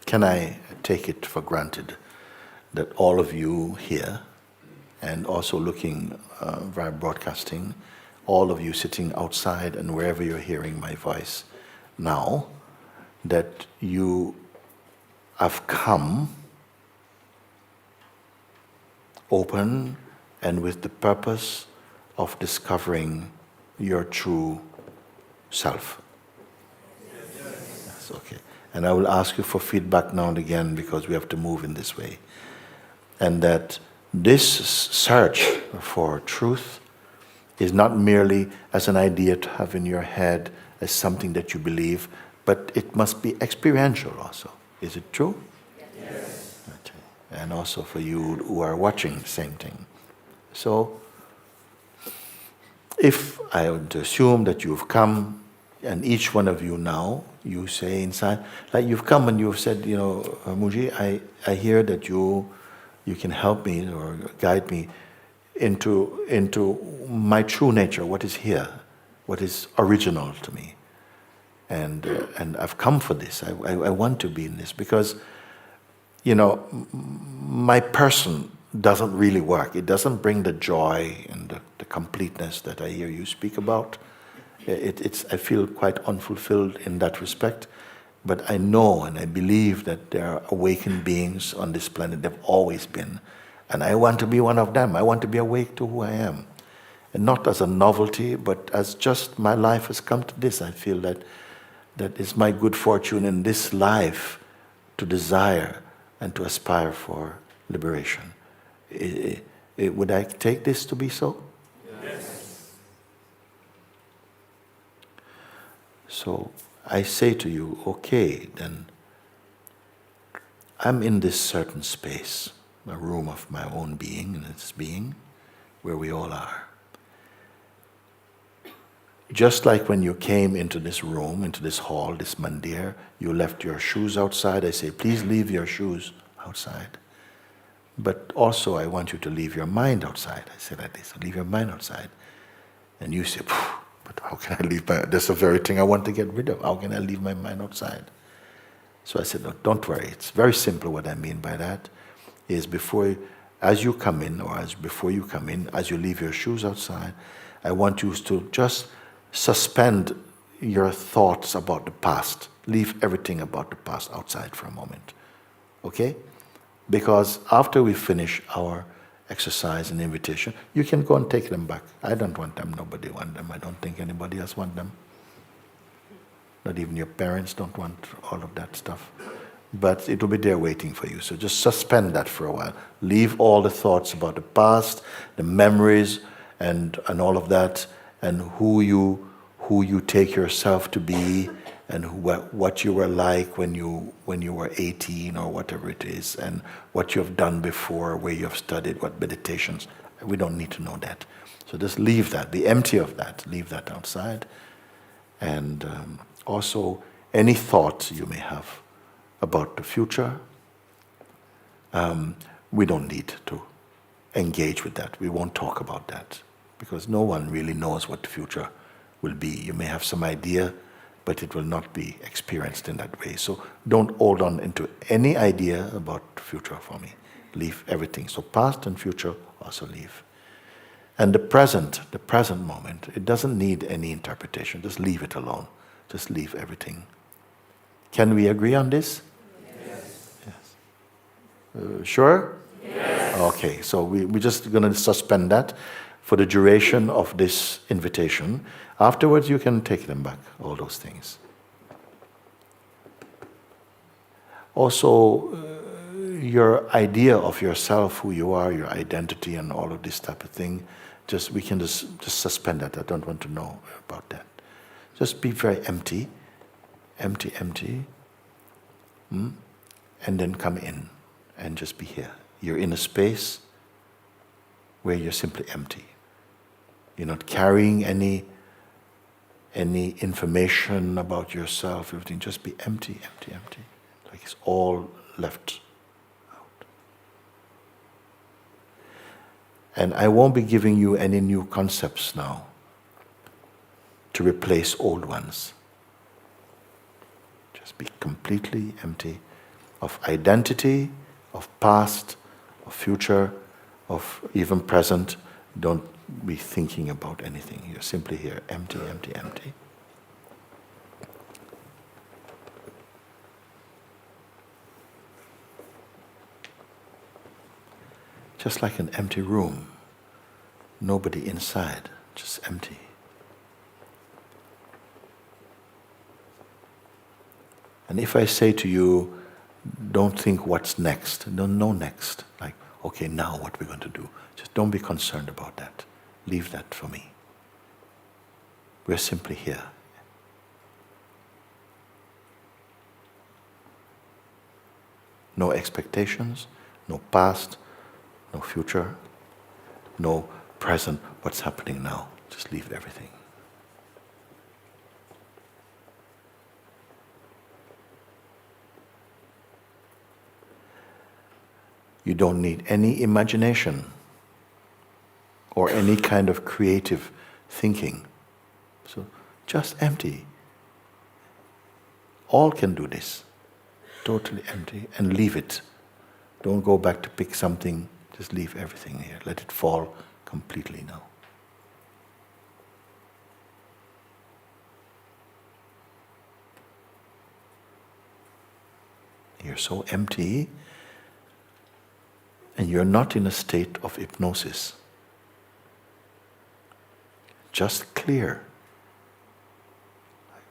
can I take it for granted that all of you here, and also looking via broadcasting, all of you sitting outside and wherever you're hearing my voice now, that you have come open and with the purpose of discovering your true self? Yes, okay. And I will ask you for feedback now and again because we have to move in this way. And that this search for truth is not merely as an idea to have in your head, as something that you believe, but it must be experiential also. Is it true? Yes. Okay. And also for you who are watching, same thing. So, if I would assume that you've come, and each one of you now, you say inside, like you've come and you've said, Mooji, I hear that you can help me or guide me into my true nature, what is here, what is original to me. And I've come for this. I want to be in this because, my person doesn't really work. It doesn't bring the joy and the completeness that I hear you speak about. I feel quite unfulfilled in that respect. But I know and I believe that there are awakened beings on this planet. They've always been. And I want to be one of them. I want to be awake to who I am. And not as a novelty, but as just my life has come to this. I feel that it's my good fortune in this life to desire and to aspire for liberation. Would I take this to be so? Yes. So I say to you, okay, then I'm in this certain space, a room of my own being, and its being, where we all are. Just like when you came into this room, into this hall, this mandir, you left your shoes outside. I say, please leave your shoes outside. But also I want you to leave your mind outside. I say like this, leave your mind outside. And you say, but how can I leave my, that's the very thing I want to get rid of. How can I leave my mind outside? So I said, no, don't worry. It's very simple. What I mean by that is as you come in, or before you come in, as you leave your shoes outside, I want you to just suspend your thoughts about the past. Leave everything about the past outside for a moment. Okay? Because after we finish our exercise and invitation, you can go and take them back. I don't want them. Nobody wants them. I don't think anybody else wants them. Not even your parents don't want all of that stuff. But it will be there waiting for you. So just suspend that for a while. Leave all the thoughts about the past, the memories, and all of that, and who you take yourself to be, and what you were like when you were 18 or whatever it is, and what you have done before, where you have studied, what meditations. We don't need to know that. So just leave that. Be empty of that. Leave that outside. And also any thoughts you may have about the future, we don't need to engage with that. We won't talk about that because no one really knows what the future will be. You may have some idea, but it will not be experienced in that way. So don't hold on into any idea about the future for me. Leave everything. So past and future also leave. And the present moment, it doesn't need any interpretation. Just leave it alone. Just leave everything. Can we agree on this? Yes. Yes. Sure? Yes. Okay, so we're just going to suspend that for the duration of this invitation. Afterwards, you can take them back, all those things. Also, your idea of yourself, who you are, your identity, and all of this type of thing, we can just suspend that. I don't want to know about that. Just be very empty, and then come in and just be here. You're in a space where you're simply empty. You're not carrying any information about yourself, everything. Just be empty. Like it's all left out. And I won't be giving you any new concepts now to replace old ones. Just be completely empty of identity, of past, of future, of even present. Don't be thinking about anything. You're simply here, empty, empty, empty. Just like an empty room. Nobody inside, just empty. And if I say to you, don't think what's next, don't know next. Like, okay, now what we're going to do. Just don't be concerned about that. Leave that for me. We're simply here. No expectations, no past, no future, no present, what's happening now. Just leave everything. You don't need any imagination or any kind of creative thinking. So just empty. All can do this. Totally empty and leave it. Don't go back to pick something. Just leave everything here. Let it fall completely now. You're so empty and you're not in a state of hypnosis. Just clear,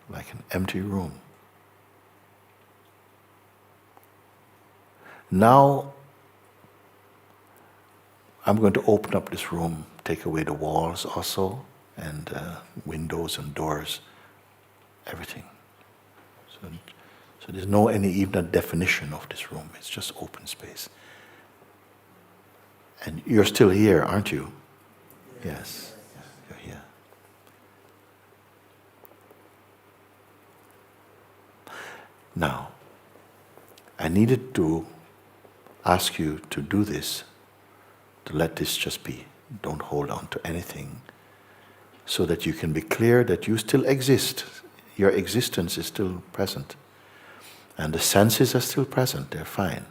like an empty room. Now, I'm going to open up this room, take away the walls also, and windows and doors, everything. So there's no any even a definition of this room. It's just open space. And you're still here, aren't you? Yes, you're here. Now, I needed to ask you to do this, to let this just be. Don't hold on to anything, so that you can be clear that you still exist. Your existence is still present. And the senses are still present, they're fine.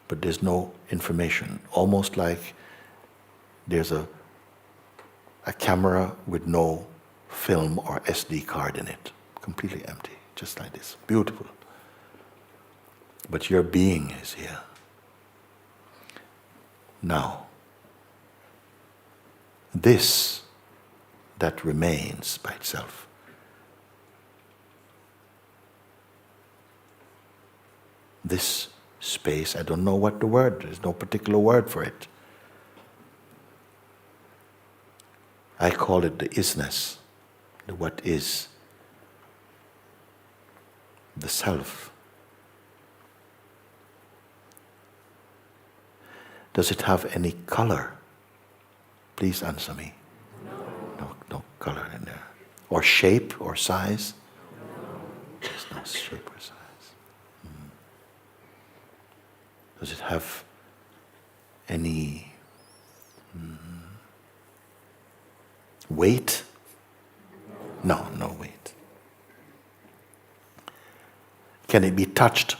But there's no information. Almost like there's a camera with no film or SD card in it. Completely empty, just like this. Beautiful. But your being is here. Now, this that remains by itself, this space, I don't know what the word, there's no particular word for it. I call it the isness, the what is, the self. Does it have any color? Please answer me. No color in there. Or shape or size? There's no shape or size. Does it have any weight? No weight. Can it be touched?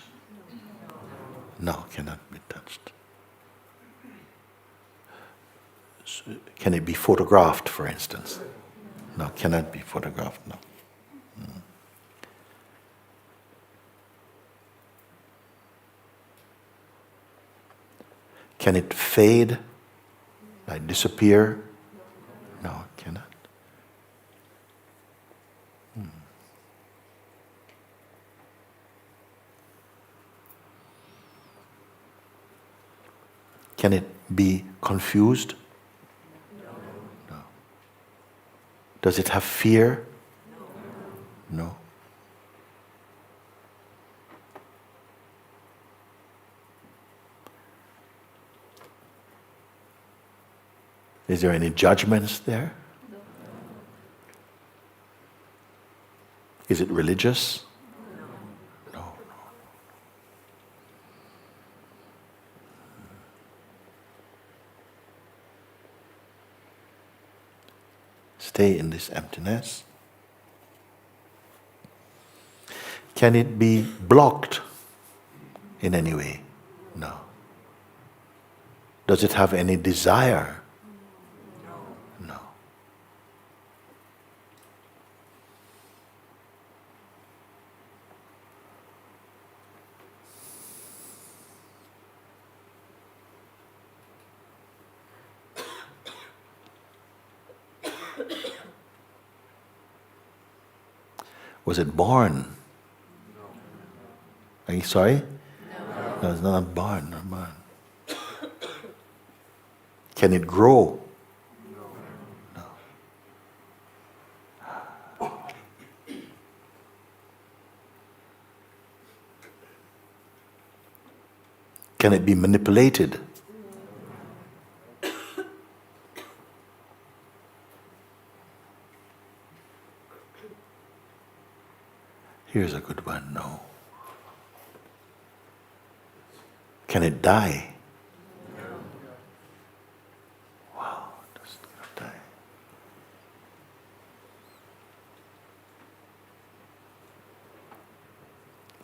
No, cannot be touched. So, can it be photographed, for instance? No, cannot be photographed, no. Can it fade, like disappear? No, it cannot. Can it be confused? No. Does it have fear? No. Is there any judgments there? Is it religious? No. Stay in this emptiness. Can it be blocked in any way? No. Does it have any desire? No. Was it born? Are you sorry? No, it's not born, not born. Can it grow? No. Can it be manipulated? Here's a good one, no. Can it die? Wow, it doesn't die.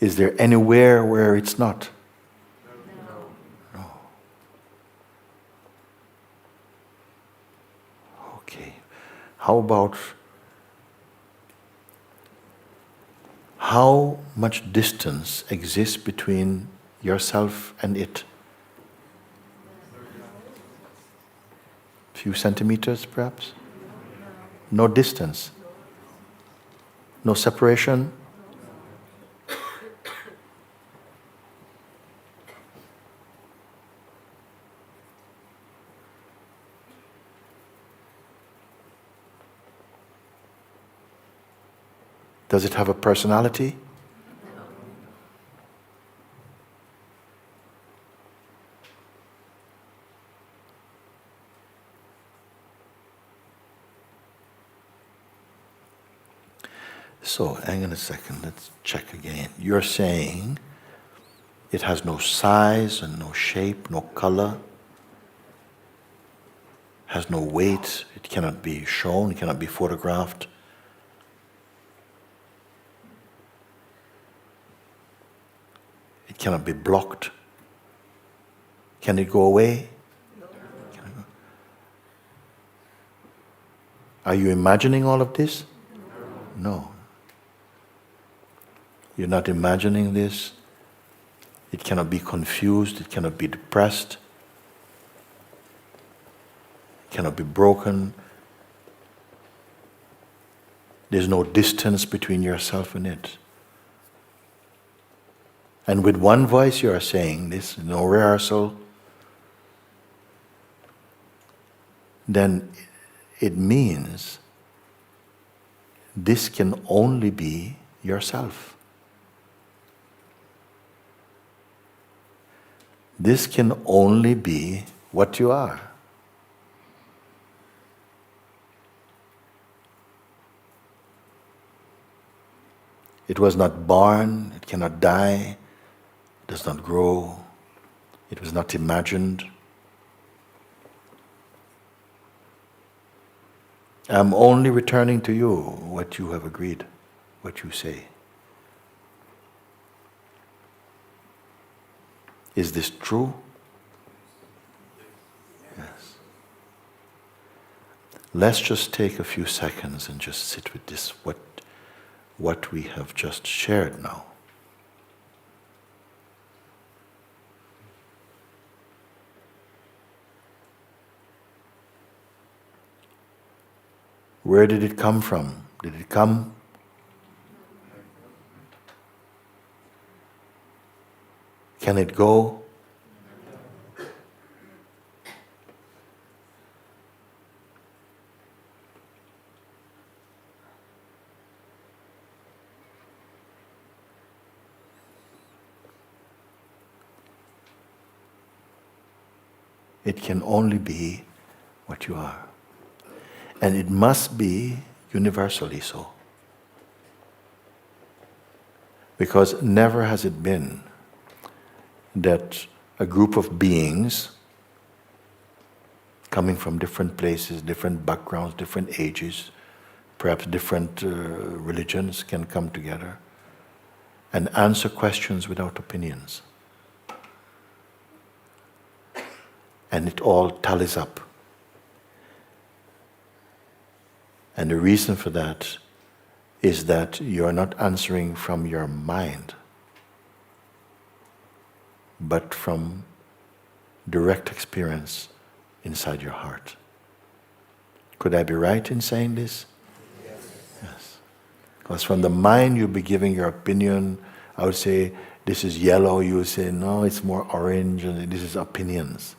Is there anywhere where it's not? No. Okay. How about how much distance exists between yourself and it? Few centimeters, perhaps? No distance? No separation? Does it have a personality? So, hang on a second, let's check again. You're saying it has no size and no shape, no color, has no weight, it cannot be shown, it cannot be photographed. It cannot be blocked. Can it go away? Can it go? Are you imagining all of this? No. You're not imagining this. It cannot be confused. It cannot be depressed. It cannot be broken. There's no distance between yourself and it. And with one voice you are saying this, no rehearsal, then it means this can only be yourself. This can only be what you are. It was not born, it cannot die, it does not grow, it was not imagined. I'm only returning to you what you have agreed, what you say. Is this true? Yes. Let's just take a few seconds and just sit with this, what we have just shared now. Where did it come from? Did it come? Can it go? It can only be what you are. And it must be universally so. Because never has it been that a group of beings coming from different places, different backgrounds, different ages, perhaps different religions can come together and answer questions without opinions. And it all tallies up. And the reason for that is that you're not answering from your mind, but from direct experience inside your heart. Could I be right in saying this? Yes. Because from the mind you'll be giving your opinion. I would say, this is yellow. You would say, no, it's more orange. And this is opinions.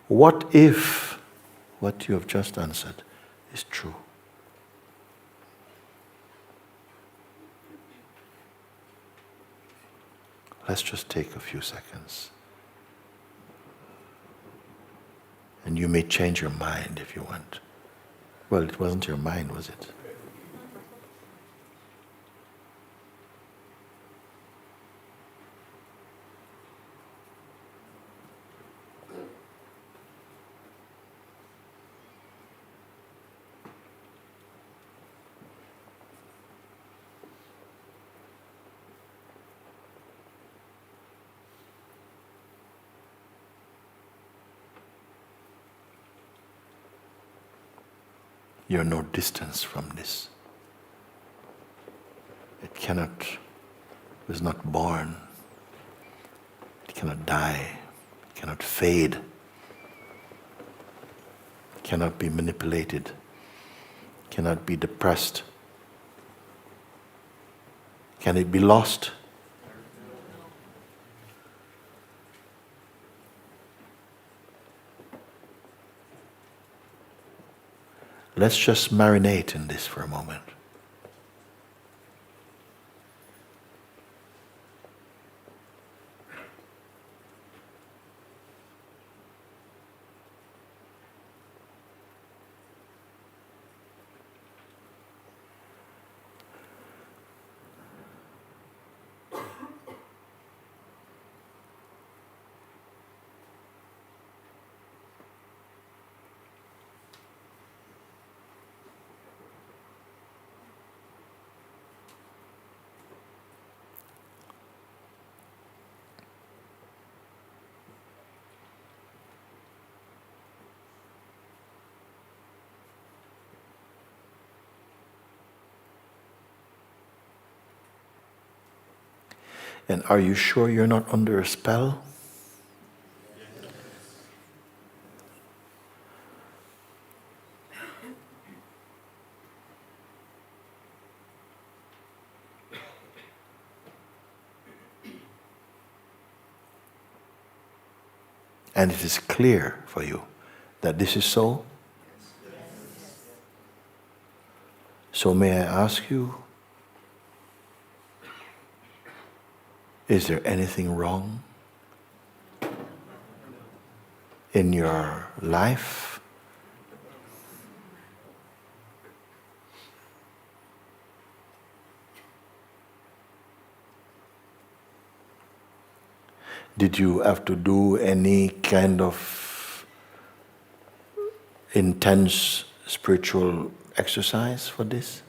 What if what you have just answered is true? Let's just take a few seconds. And you may change your mind if you want. Well, it wasn't your mind, was it? You're no distance from this. It was not born. It cannot die. It cannot fade. It cannot be manipulated. It cannot be depressed. Can it be lost? Let's just marinate in this for a moment. And are you sure you're not under a spell? And it is clear for you that this is so? So may I ask you, is there anything wrong in your life? Did you have to do any kind of intense spiritual exercise for this?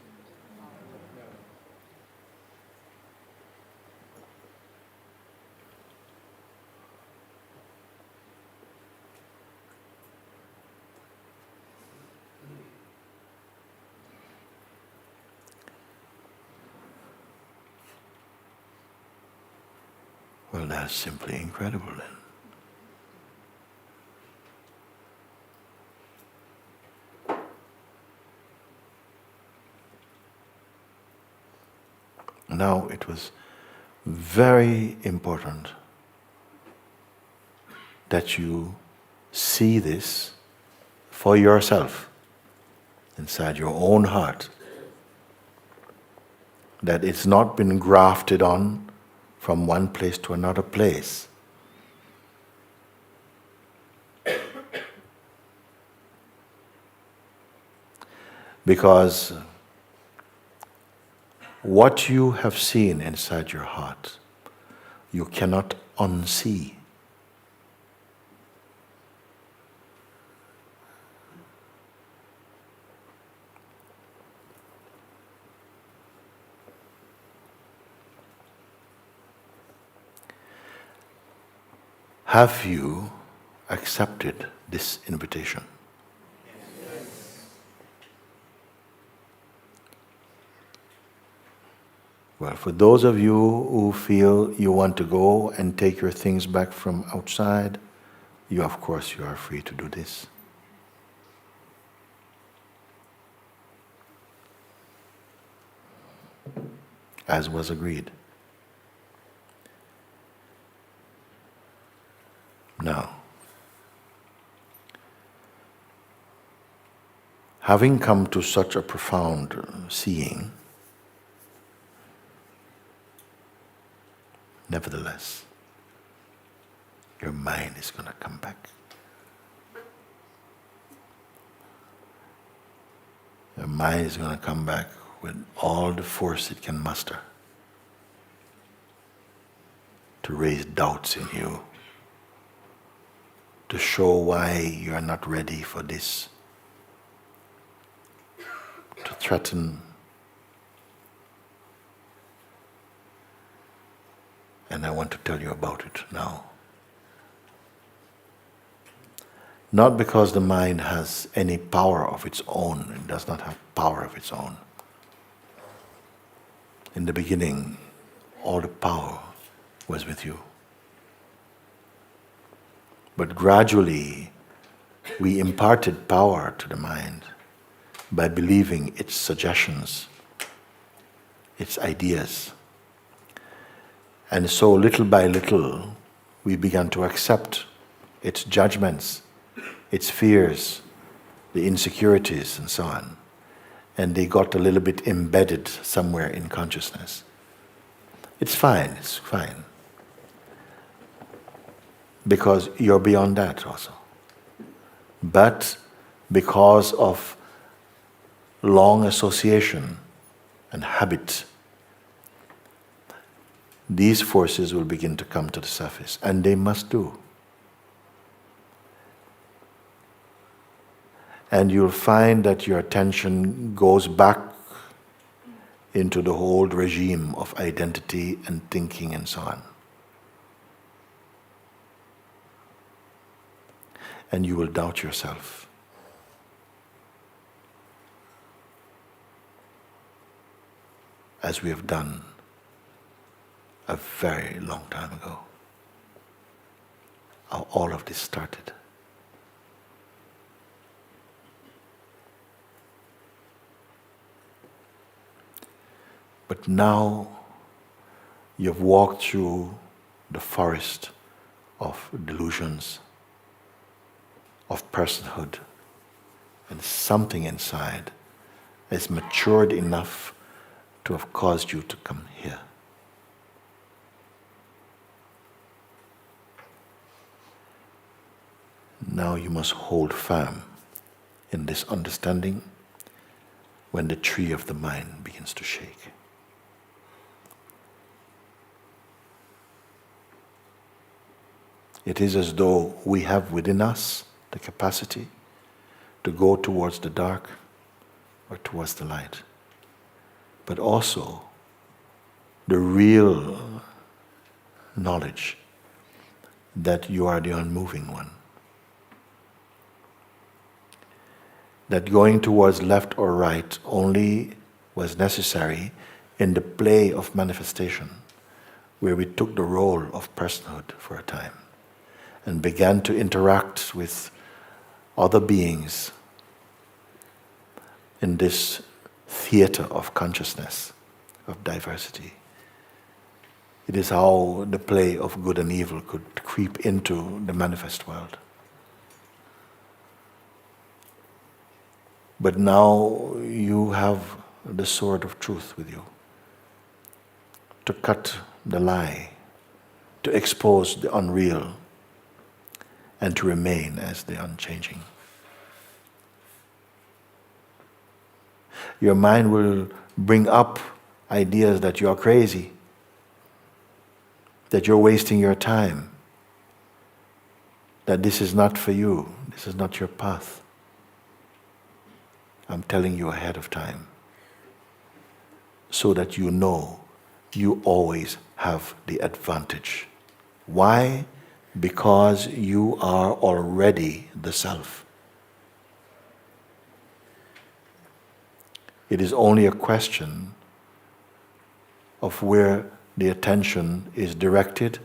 Well, that's simply incredible then. Now, it was very important that you see this for yourself, inside your own heart, that it's not been grafted on from one place to another place. Because what you have seen inside your heart, you cannot unsee. Have you accepted this invitation? Well, for those of you who feel you want to go and take your things back from outside, you are free to do this. As was agreed. Now, having come to such a profound seeing, nevertheless, your mind is going to come back. Your mind is going to come back with all the force it can muster to raise doubts in you, to show why you are not ready for this, to threaten. And I want to tell you about it now. Not because the mind has any power of its own. It does not have power of its own. In the beginning, all the power was with you. But gradually, we imparted power to the mind by believing its suggestions, its ideas. And so little by little, we began to accept its judgments, its fears, the insecurities, and so on. And they got a little bit embedded somewhere in consciousness. It's fine. Because you're beyond that also. But because of long association and habit, these forces will begin to come to the surface, and they must do. And you'll find that your attention goes back into the old regime of identity and thinking and so on. And you will doubt yourself. As we have done a very long time ago. How all of this started. But now you've walked through the forest of delusions, of personhood, and something inside is matured enough to have caused you to come here. Now you must hold firm in this understanding when the tree of the mind begins to shake. It is as though we have within us the capacity to go towards the dark or towards the light. But also the real knowledge that you are the unmoving one. That going towards left or right only was necessary in the play of manifestation, where we took the role of personhood for a time and began to interact with other beings in this theater of consciousness, of diversity. It is how the play of good and evil could creep into the manifest world. But now you have the sword of truth with you to cut the lie, to expose the unreal, and to remain as the unchanging. Your mind will bring up ideas that you are crazy, that you're wasting your time, that this is not for you, this is not your path. I'm telling you ahead of time, so that you know you always have the advantage. Why? because you are already the self. It is only a question of where the attention is directed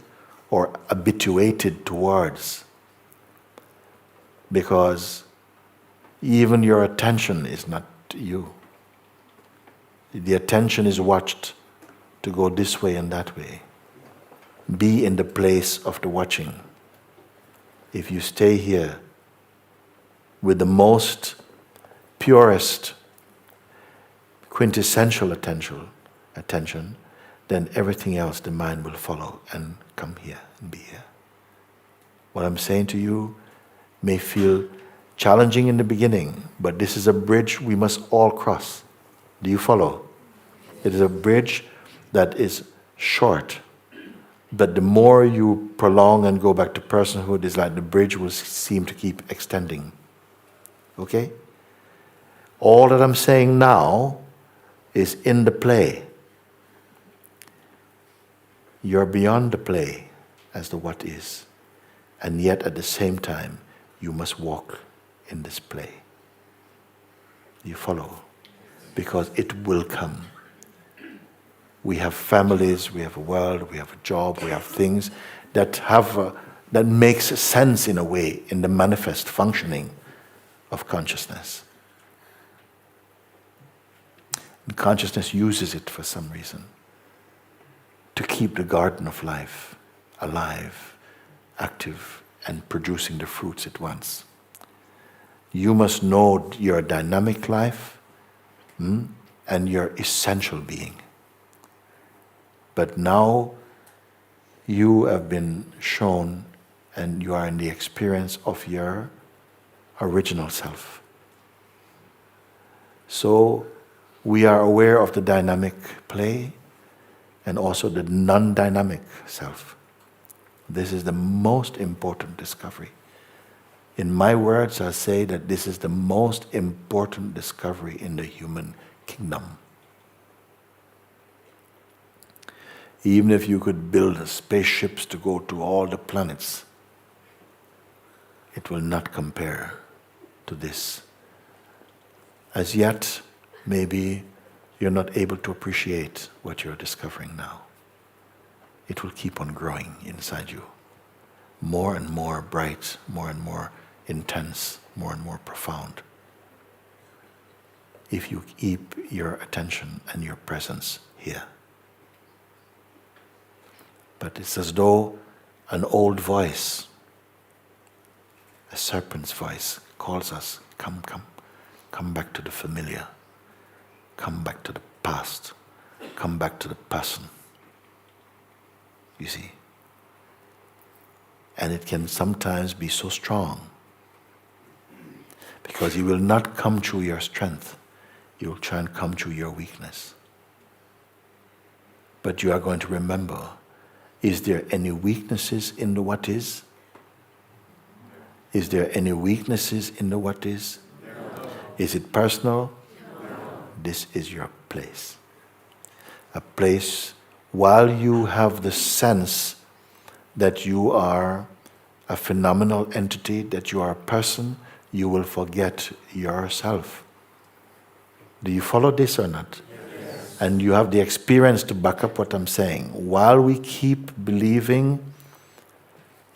or habituated towards. Because even your attention is not you. The attention is watched to go this way and that way. Be in the place of the watching. If you stay here with the most purest, quintessential attention, then everything else, the mind will follow and come here and be here. What I'm saying to you may feel challenging in the beginning, but this is a bridge we must all cross. Do you follow? It is a bridge that is short, but the more you prolong and go back to personhood, it's like the bridge will seem to keep extending. Okay? All that I'm saying now is in the play. You're beyond the play as the what is, and yet at the same time, you must walk in this play. You follow? Because it will come. We have families, we have a world, we have a job, we have things that that makes sense in a way in the manifest functioning of consciousness. And consciousness uses it for some reason to keep the garden of life alive, active, and producing the fruits it wants. You must know your dynamic life and your essential being. But now you have been shown and you are in the experience of your original self. So we are aware of the dynamic play and also the non-dynamic self. This is the most important discovery. In my words, I say that this is the most important discovery in the human kingdom. Even if you could build spaceships to go to all the planets, it will not compare to this. As yet, maybe you're not able to appreciate what you're discovering now. It will keep on growing inside you. More and more bright, more and more intense, more and more profound. If you keep your attention and your presence here. But it's as though an old voice, a serpent's voice, calls us, come, come, come back to the familiar. Come back to the past. Come back to the person. You see? And it can sometimes be so strong because he will not come through your strength. He will try and come through your weakness. But you are going to remember, is there any weaknesses in the what is? Is there any weaknesses in the what is? No. Is it personal? No. This is your place. A place while you have the sense that you are a phenomenal entity, that you are a person, you will forget yourself. Do you follow this or not? Yes. And you have the experience to back up what I'm saying. While we keep believing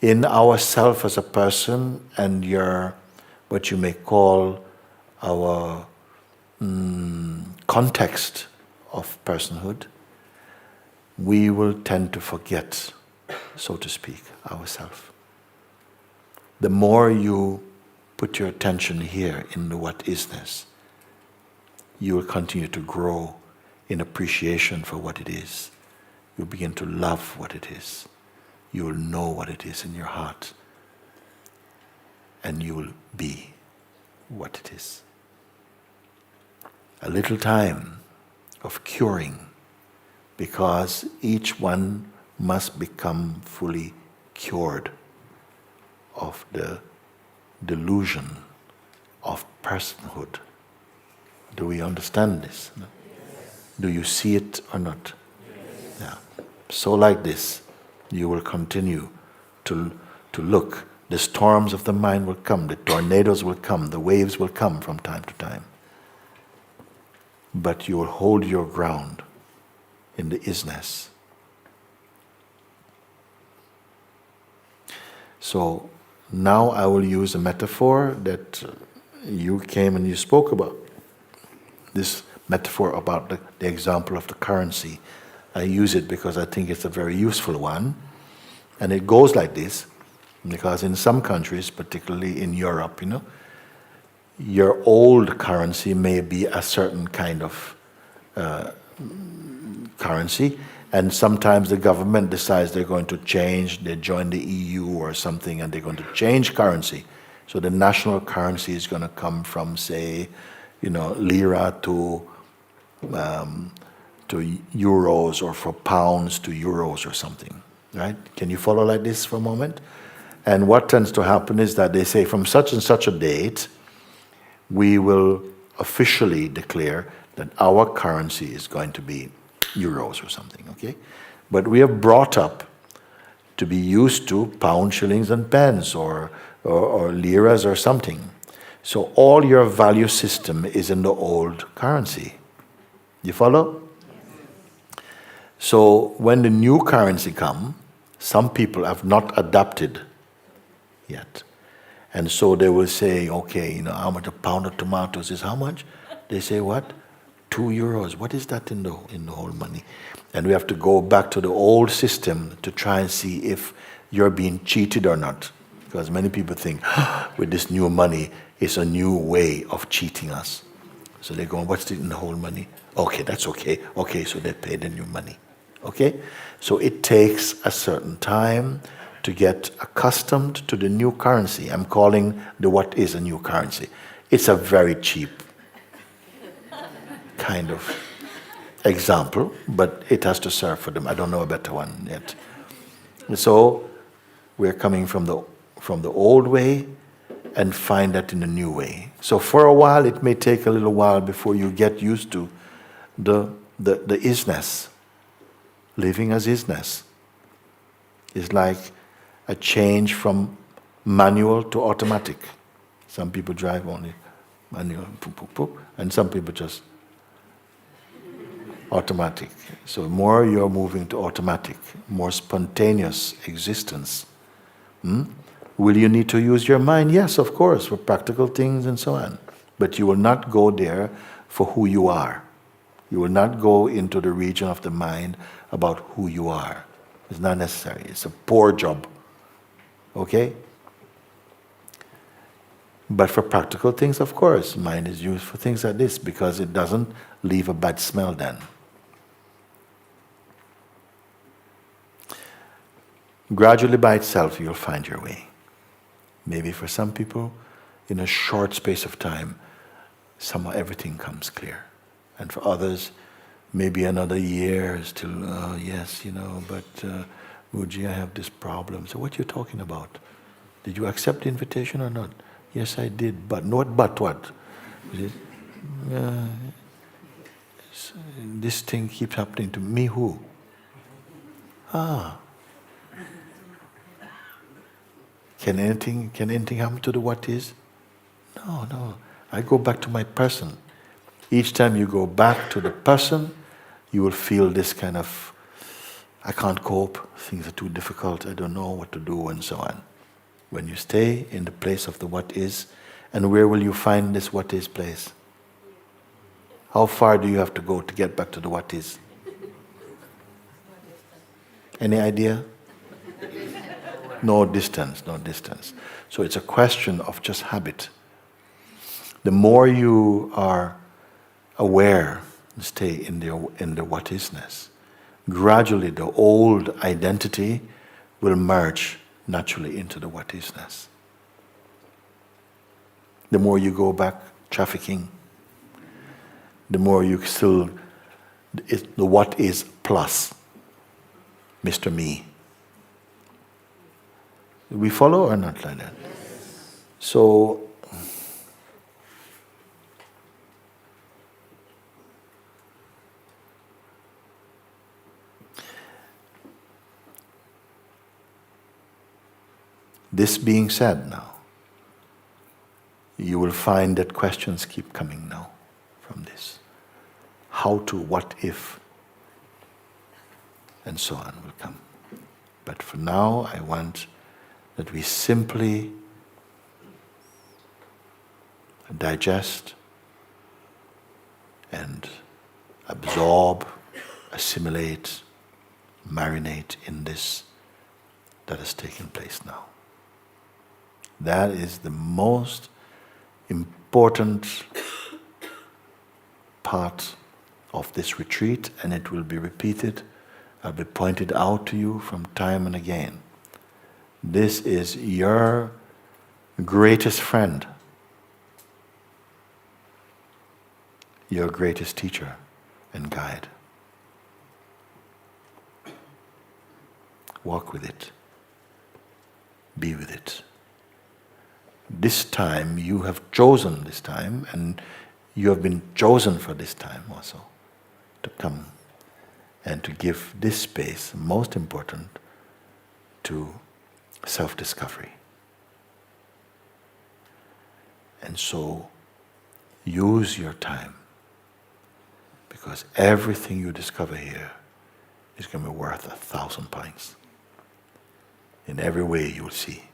in ourself as a person and your, what you may call our context of personhood, we will tend to forget, so to speak, ourselves. The more you put your attention here in the what isness, you will continue to grow in appreciation for what it is. You'll begin to love what it is. You will know what it is in your heart. And you will be what it is. A little time of curing, because each one must become fully cured of the delusion of personhood. Do we understand this? No? Yes. Do you see it or not? Yes. Yeah. So like this, you will continue to to look. The storms of the mind will come, the tornadoes will come, the waves will come from time to time. But you will hold your ground in the isness. So now I will use a metaphor that you came and you spoke about. This metaphor about the example of the currency. I use it because I think it's a very useful one. And it goes like this, because in some countries, particularly in Europe, your old currency may be a certain kind of currency, and sometimes the government decides they're going to change, they join the EU or something, and they're going to change currency. So the national currency is going to come from, say, lira to euros, or for pounds to euros or something, right? Can you follow like this for a moment? And what tends to happen is that they say from such and such a date, we will officially declare that our currency is going to be euros or something, okay? But we are brought up to be used to pounds, shillings, and pence, or liras or something. So all your value system is in the old currency. You follow? So when the new currency comes, some people have not adapted yet. And so they will say, okay, how much a pound of tomatoes is how much? They say what? 2 euros. What is that in the whole money? And we have to go back to the old system to try and see if you're being cheated or not. Because many people think, with this new money, it's a new way of cheating us. So they go, what's in the whole money? Okay, that's okay. Okay, so they pay the new money. Okay? So it takes a certain time to get accustomed to the new currency. I'm calling the what is a new currency. It's a very cheap kind of example, but it has to serve for them. I don't know a better one yet. So we're coming from the old way and find that in the new way. So for a while, it may take a little while before you get used to the isness. Living as isness is like a change from manual to automatic. Some people drive only manual, and some people just automatic. So the more you're moving to automatic, more spontaneous existence. Will you need to use your mind? Yes, of course, for practical things and so on. But you will not go there for who you are. You will not go into the region of the mind about who you are. It's not necessary. It's a poor job. Okay? But for practical things, of course, mind is used for things like this because it doesn't leave a bad smell then. Gradually by itself, you'll find your way. Maybe for some people, in a short space of time, somehow everything comes clear. And for others, maybe another year still, yes, but Mooji, I have this problem. So what are you talking about? Did you accept the invitation or not? Yes, I did, but not but what? This thing keeps happening to me, who? Can anything happen to the what is? No. I go back to my person. Each time you go back to the person, you will feel this kind of, I can't cope, things are too difficult, I don't know what to do, and so on. When you stay in the place of the what is, and where will you find this what is place? How far do you have to go to get back to the what is? Any idea? No distance. So it's a question of just habit. The more you are aware, stay in the what isness, gradually the old identity will merge naturally into the what isness. The more you go back trafficking, the more you still, the what is plus Mr. Me. We follow or not like that? So, This being said now, you will find that questions keep coming now from this. How to, what if, and so on will come. But for now, I want that we simply digest and absorb, assimilate, marinate in this that has taken place now. That is the most important part of this retreat, and it will be repeated. I'll be pointed out to you from time and again. This is your greatest friend, your greatest teacher and guide. Walk with it. Be with it. This time, you have chosen this time, and you have been chosen for this time also, to come and to give this space, most important, to self-discovery. And so, use your time, because everything you discover here is going to be worth 1,000 points. In every way you will see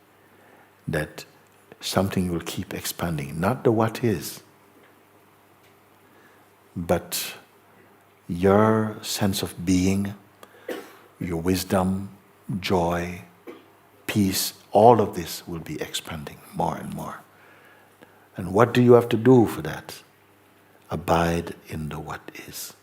that something will keep expanding, not the what is, but your sense of being, your wisdom, joy, peace, all of this will be expanding more and more. And what do you have to do for that? Abide in the what is.